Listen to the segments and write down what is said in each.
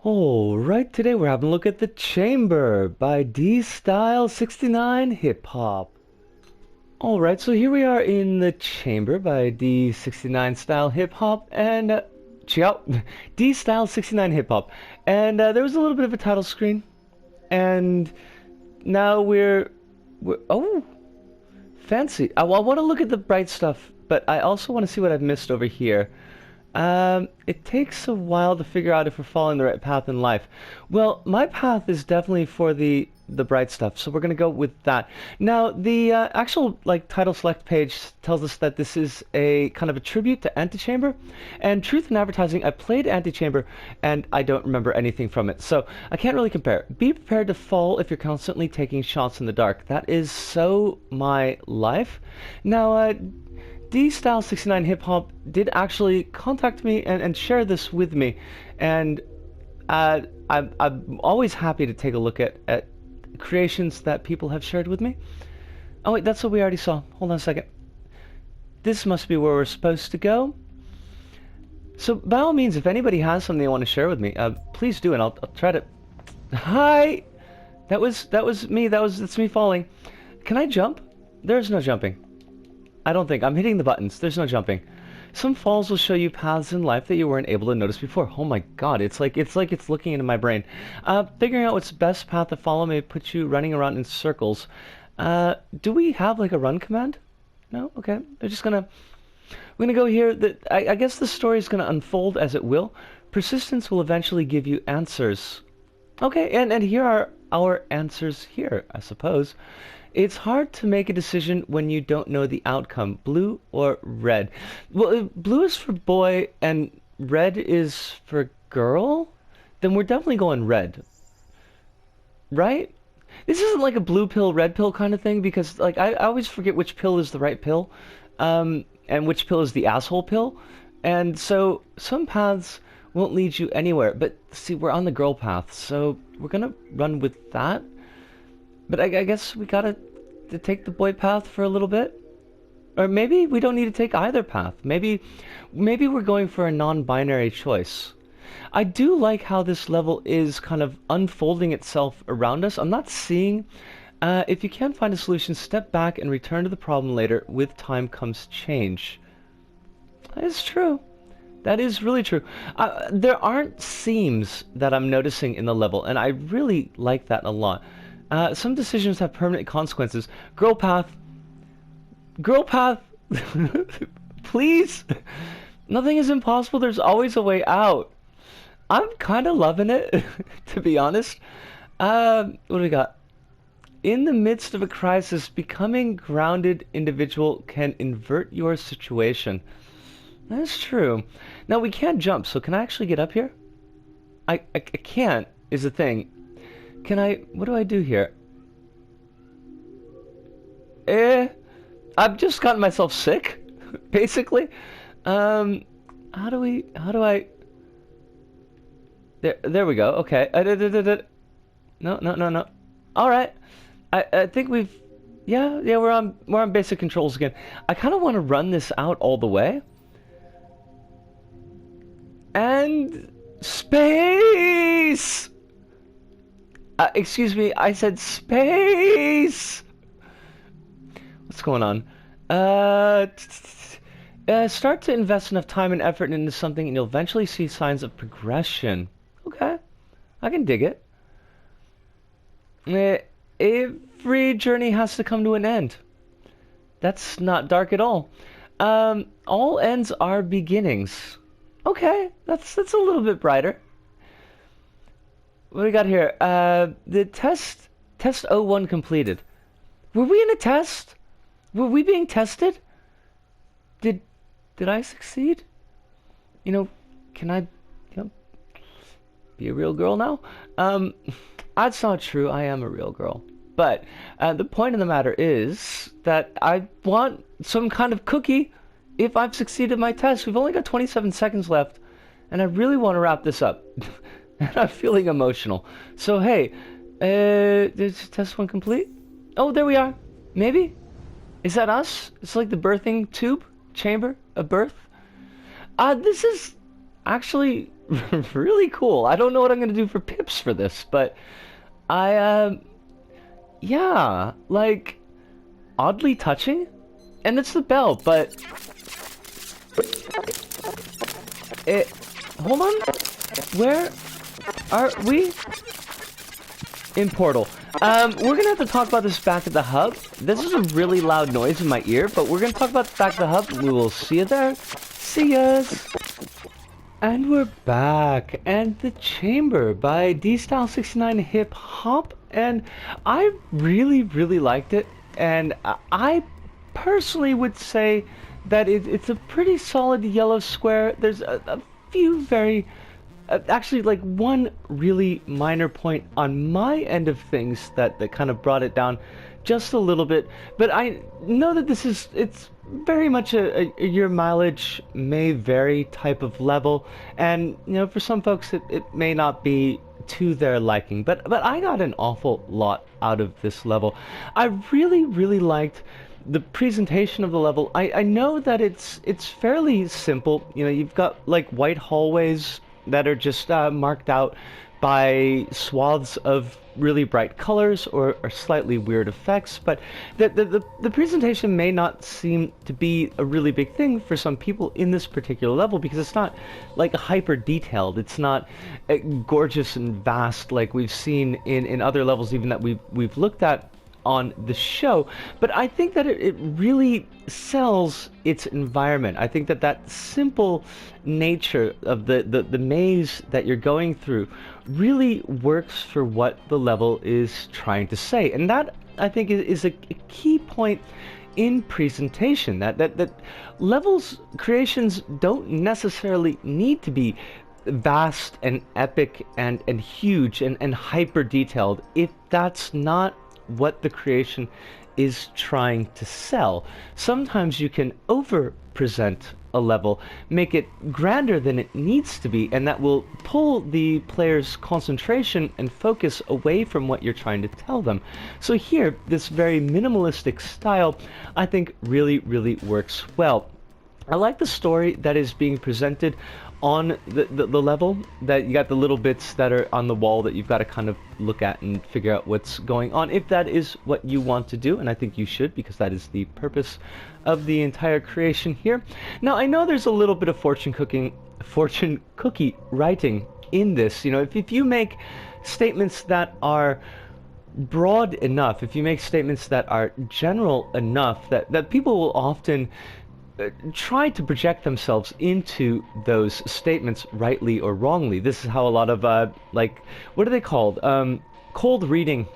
Alright, today we're having a look at The Chamber by D-Style 69 Hip Hop. Alright, so here we are in The Chamber by D69 Style Hip Hop and D-Style 69 Hip Hop. And there was a little bit of a title screen. And now we're oh, fancy. I want to look at the bright stuff, but I also want to see what I've missed over here. It takes a while to figure out if we're following the right path in life. Well, my path is definitely for the bright stuff, so we're gonna go with that. Now, the actual title select page tells us that this is a kind of a tribute to Antichamber, and Truth in Advertising. I played Antichamber, and I don't remember anything from it, so I can't really compare. Be prepared to fall if you're constantly taking shots in the dark. That is so my life. Now, D-Style 69 Hip Hop did actually contact me and share this with me, and I'm always happy to take a look at creations that people have shared with me. Oh wait, that's what we already saw. Hold on a second. This must be where we're supposed to go. So by all means, if anybody has something they want to share with me, please do, and I'll try to. Hi, that was me. That's me falling. Can I jump? There's no jumping. I don't think. I'm hitting the buttons. There's no jumping. Some falls will show you paths in life that you weren't able to notice before. Oh my god, it's like it's looking into my brain. Figuring out what's the best path to follow may put you running around in circles. Do we have like a run command? No? Okay. We're gonna go here. I guess the story is gonna unfold as it will. Persistence will eventually give you answers. Okay, and here are our answers here, I suppose. It's hard to make a decision when you don't know the outcome, blue or red. Well, if blue is for boy and red is for girl, then we're definitely going red. Right? This isn't like a blue pill, red pill kind of thing, because I always forget which pill is the right pill, and which pill is the asshole pill. And so some paths won't lead you anywhere. But see, we're on the girl path, so we're gonna run with that. But I guess we gotta to take the boy path for a little bit. Or maybe we don't need to take either path. Maybe we're going for a non-binary choice. I do like how this level is kind of unfolding itself around us. I'm not seeing... if you can't find a solution, step back and return to the problem later. With time comes change. That is true. That is really true. There aren't seams that I'm noticing in the level, and I really like that a lot. Some decisions have permanent consequences. Girl path. Girl path. Please. Nothing is impossible. There's always a way out. I'm kind of loving it, to be honest. What do we got? In the midst of a crisis, becoming grounded individual can invert your situation. That's true. Now, we can't jump, so can I actually get up here? I can't, is the thing. Can I... What do I do here? I've just gotten myself sick, basically. How do I... There we go. Okay. No. Alright. I think we've... Yeah, we're on basic controls again. I kind of want to run this out all the way. And... Space! Excuse me, I said space! What's going on? Start to invest enough time and effort into something and you'll eventually see signs of progression. Okay, I can dig it. Every journey has to come to an end. That's not dark at all. All ends are beginnings. Okay, that's a little bit brighter. What do we got here? The test 01 completed. Were we in a test? Were we being tested? Did I succeed? Can I be a real girl now? That's not true. I am a real girl. But the point of the matter is that I want some kind of cookie if I've succeeded my test. We've only got 27 seconds left, and I really want to wrap this up. And I'm feeling emotional. So hey, is test 1 complete? Oh, there we are. Maybe? Is that us? It's like the birthing tube chamber of birth. This is actually really cool. I don't know what I'm gonna do for pips for this, but I yeah, like oddly touching, and it's the bell, but it. Hold on, where are we? In Portal. We're gonna have to talk about this back at the hub. This is a really loud noise in my ear, but we're gonna talk about the back at the hub. We will see you there. See yas. And we're back, and the Chamber by D-Style69 Hip Hop, and I really liked it, and I personally would say that it's a pretty solid yellow square. There's a few very actually, like, one really minor point on my end of things that kind of brought it down just a little bit. But I know that it's very much a your mileage may vary type of level. And, you know, for some folks it may not be to their liking. But I got an awful lot out of this level. I really liked the presentation of the level. I know that it's fairly simple. You know, you've got like white hallways that are just marked out by swaths of really bright colors or slightly weird effects, but the presentation may not seem to be a really big thing for some people in this particular level, because it's not like hyper detailed. It's not gorgeous and vast like we've seen in other levels even that we've looked at on the show. But I think that it really sells its environment. I think that simple nature of the maze that you're going through really works for what the level is trying to say. And that, I think, is a key point in presentation, that levels creations don't necessarily need to be vast and epic and huge and hyper detailed if that's not what the creation is trying to sell. Sometimes you can over-present a level, make it grander than it needs to be, and that will pull the player's concentration and focus away from what you're trying to tell them. So here, this very minimalistic style, I think really works well. I like the story that is being presented on the level, that you got the little bits that are on the wall that you've got to kind of look at and figure out what's going on, if that is what you want to do, and I think you should, because that is the purpose of the entire creation here. Now, I know there's a little bit of fortune cookie writing in this. You know, if you make statements that are broad enough, if you make statements that are general enough, that people will often try to project themselves into those statements, rightly or wrongly. This is how a lot of like, what are they called? Cold reading,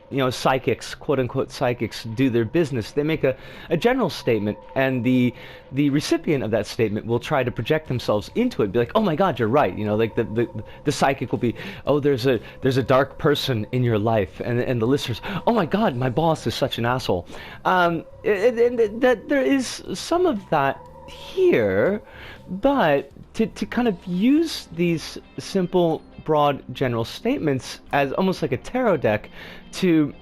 you know, psychics, quote unquote psychics, do their business. They make a general statement, and the recipient of that statement will try to project themselves into it, be like, oh my god, you're right. You know, like the psychic will be, oh, there's a dark person in your life, and the listeners, oh my god, my boss is such an asshole. And that there is some of that here, but to kind of use these simple, broad, general statements as almost like a tarot deck to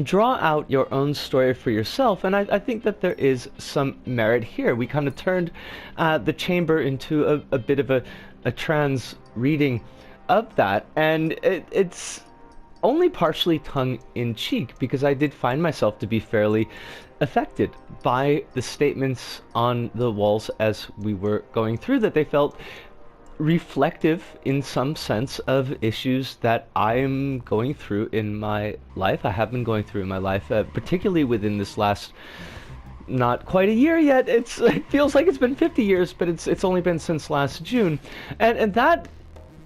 draw out your own story for yourself, and I think that there is some merit here. We kind of turned the chamber into a bit of a trans reading of that, and it's only partially tongue-in-cheek, because I did find myself to be fairly affected by the statements on the walls as we were going through, that they felt reflective in some sense of issues that I'm going through in my life. I have been going through in my life, particularly within this last, not quite a year yet. It feels like it's been 50 years, but it's only been since last June. And that,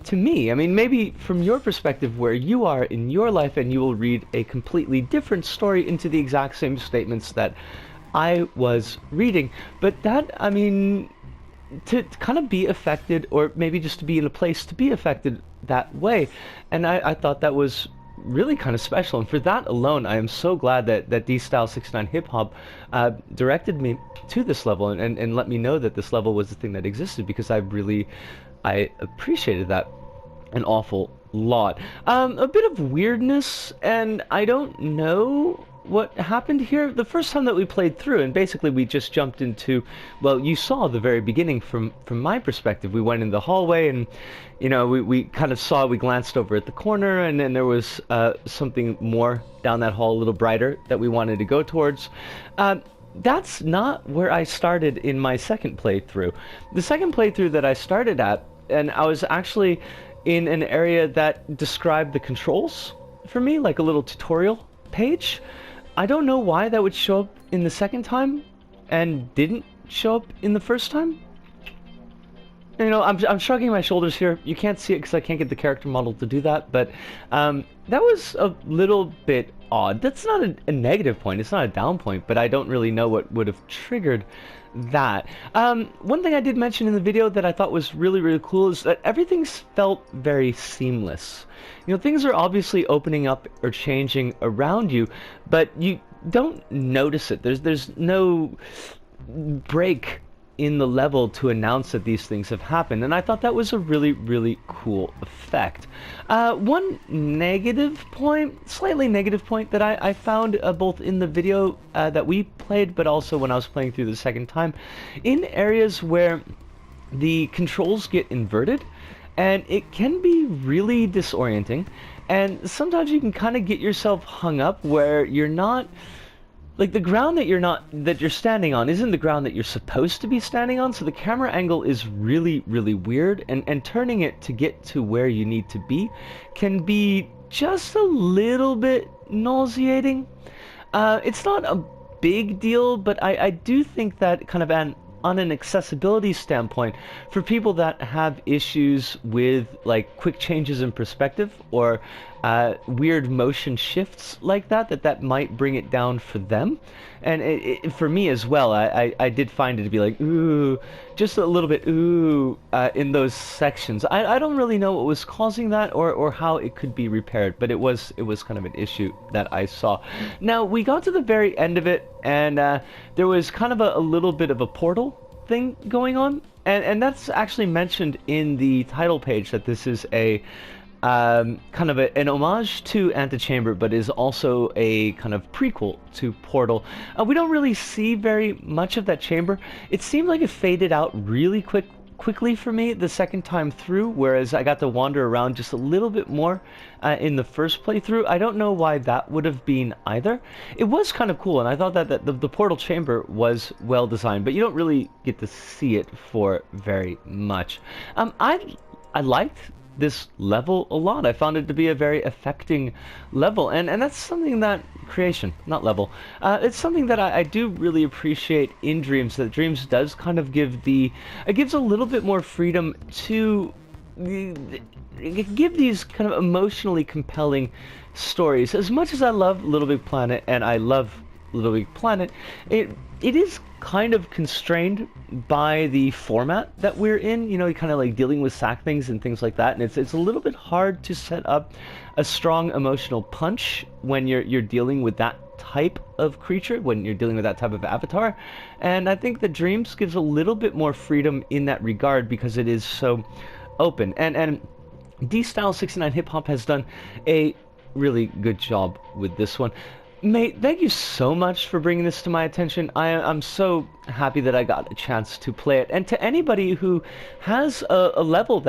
to me, I mean, maybe from your perspective where you are in your life, and you will read a completely different story into the exact same statements that I was reading. But that, I mean, to kind of be affected, or maybe just to be in a place to be affected that way, and I thought that was really kind of special. And for that alone, I am so glad that D-Style69 Hip Hop directed me to this level, and let me know that this level was the thing that existed, because I appreciated that an awful lot. A bit of weirdness, and I don't know what happened here the first time that we played through, and basically we just jumped into, well, you saw the very beginning from my perspective. We went in the hallway, and you know, we kind of saw, we glanced over at the corner, and then there was something more down that hall, a little brighter, that we wanted to go towards. That's not where I started in my second playthrough. The second playthrough that I started at, and I was actually in an area that described the controls for me, like a little tutorial page. I don't know why that would show up in the second time and didn't show up in the first time. You know, I'm shrugging my shoulders here. You can't see it because I can't get the character model to do that, but that was a little bit odd. That's not a negative point, it's not a down point, but I don't really know what would have triggered that. One thing I did mention in the video that I thought was really, really cool is that everything felt very seamless. You know, things are obviously opening up or changing around you, but you don't notice it. There's no break in the level to announce that these things have happened, and I thought that was a really, really cool effect. One negative point, slightly negative point that I found both in the video that we played, but also when I was playing through the second time, in areas where the controls get inverted, and it can be really disorienting, and sometimes you can kind of get yourself hung up where you're not, like, the ground that you're standing on isn't the ground that you're supposed to be standing on, so the camera angle is really, really weird, and turning it to get to where you need to be can be just a little bit nauseating. It's not a big deal, but I do think that kind of on an accessibility standpoint, for people that have issues with like quick changes in perspective or weird motion shifts like that might bring it down for them. And for me as well, I did find it to be like, ooh, just a little bit, ooh, in those sections. I don't really know what was causing that or how it could be repaired, but it was kind of an issue that I saw. Now, we got to the very end of it, and there was kind of a little bit of a portal thing going on, and that's actually mentioned in the title page, that this is a kind of an homage to Antechamber, but is also a kind of prequel to Portal. We don't really see very much of that chamber. It seemed like it faded out really quickly for me the second time through, whereas I got to wander around just a little bit more in the first playthrough. I don't know why that would have been either. It was kind of cool, and I thought that the portal chamber was well designed, but you don't really get to see it for very much. I liked this level a lot. I found it to be a very affecting level, and that's something that creation, not level, it's something that I do really appreciate in Dreams, that Dreams does kind of give it gives a little bit more freedom to give these kind of emotionally compelling stories. As much as I love Little Big Planet, and I love Little Big Planet, it is kind of constrained by the format that we're in, you know, kind of like dealing with sack things and things like that, and it's a little bit hard to set up a strong emotional punch when you're dealing with that type of creature, when you're dealing with that type of avatar. And I think that Dreams gives a little bit more freedom in that regard because it is so open, and D-Style 69 Hip Hop has done a really good job with this one. Mate, thank you so much for bringing this to my attention. I'm so happy that I got a chance to play it. And to anybody who has a level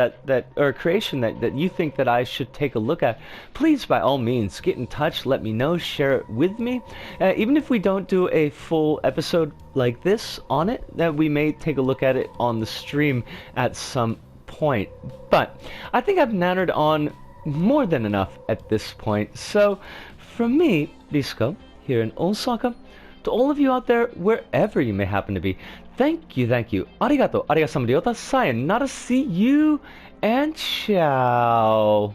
or a creation that you think that I should take a look at, please, by all means, get in touch, let me know, share it with me. Even if we don't do a full episode like this on it, that we may take a look at it on the stream at some point. But I think I've nannered on more than enough at this point. So, from me, Risco, here in Osaka, to all of you out there, wherever you may happen to be, thank you. Arigato, arigasama ryota, sayonara, see you, and ciao.